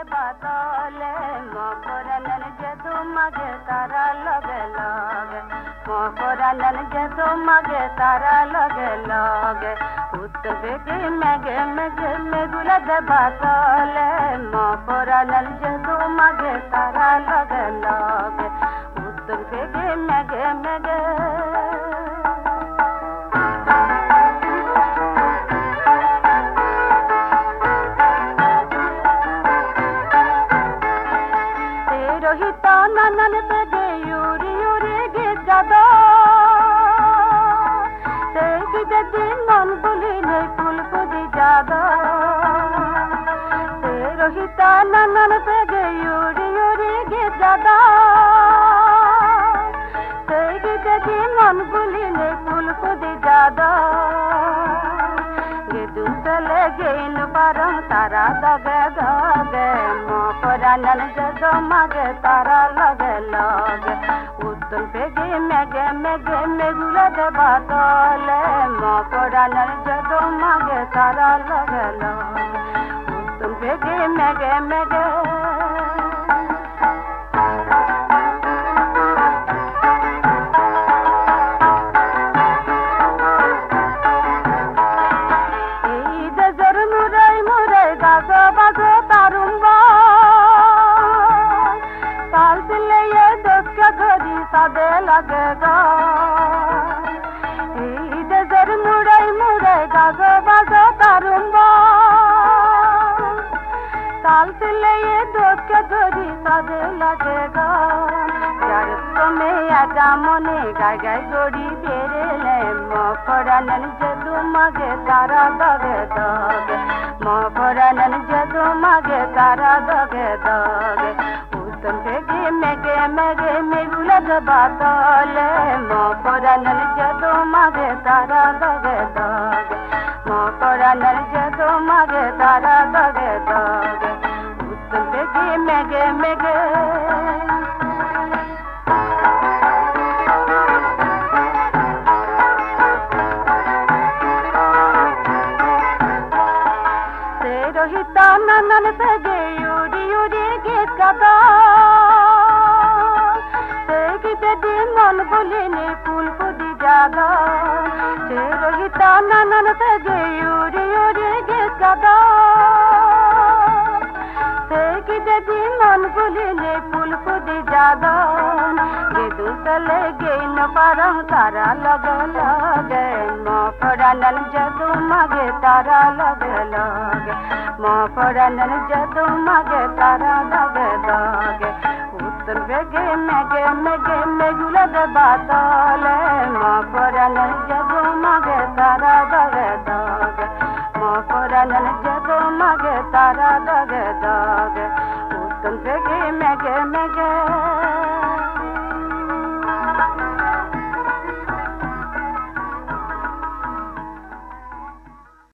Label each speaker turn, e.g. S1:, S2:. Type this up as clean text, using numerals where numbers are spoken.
S1: बातले मोकरनन जदू मगे तारा लगे लगे मोकरनन जदू मगे तारा लगे लगे उत्तरे की मेगे मेगे मेगुला दे बातले मोकरनन जदू मगे तारा लगे लगे उत्तरे की मेगे मेगे रोहिता ननन पे यूरी यूरी गीत गादा तेरी दिन मन बुली नहीं फूल कुदी जादा रोहिता ननन पे यूरी यूरी गीत गादा तेरी दिन मन बुली नहीं फूल कुदी जादा दूसरे गेन परम तारा दगे दगे मोकरनन जदो मगे तारा लगे लगे उत्तम पे गे मेगे मेगुला दे बातले मोकरनन जदो मगे तारा लगे लगे उत्तम पे गे मेगे सादे लगेगा इधर मुड़ाई गाजो बाजो तारुंबा ताल से ले ये दोस्त के धोरी सादे लगेगा यार तुम्हें आजा मोने गाय गाय गोड़ी बेरे ले मोकरनन जदू मगे तारा दगे दगे मोकरनन जदू मगे तारा दगे दगे मेगे मेगे मेगुला दे बातले मोकरनन जदू मगे तारा दगे दगे मोकरनन जदू मगे तारा दगे दगे मेगे मेगे रोहिता ननन पे यूरी यूरी गीत गादा दिन मन बोली ने फूल कुदी जागा रोहिता ननन पे यूरी यूरी गीत गादा दिन मन बोली ने फूल कुदी जागा गे दूसरे गेन परम तारा लगे लगे मोकरनन जदू मगे तारा लगे लगे मोकरनन जदू मगे तारा लगे लगे उत्तर बेगे मेगे मेगुला दे बातले मोकरनन जदू मगे तारा लगे लगे मोकरनन जदू मगे तारा लगे लगे उत्तर बेगे मेगे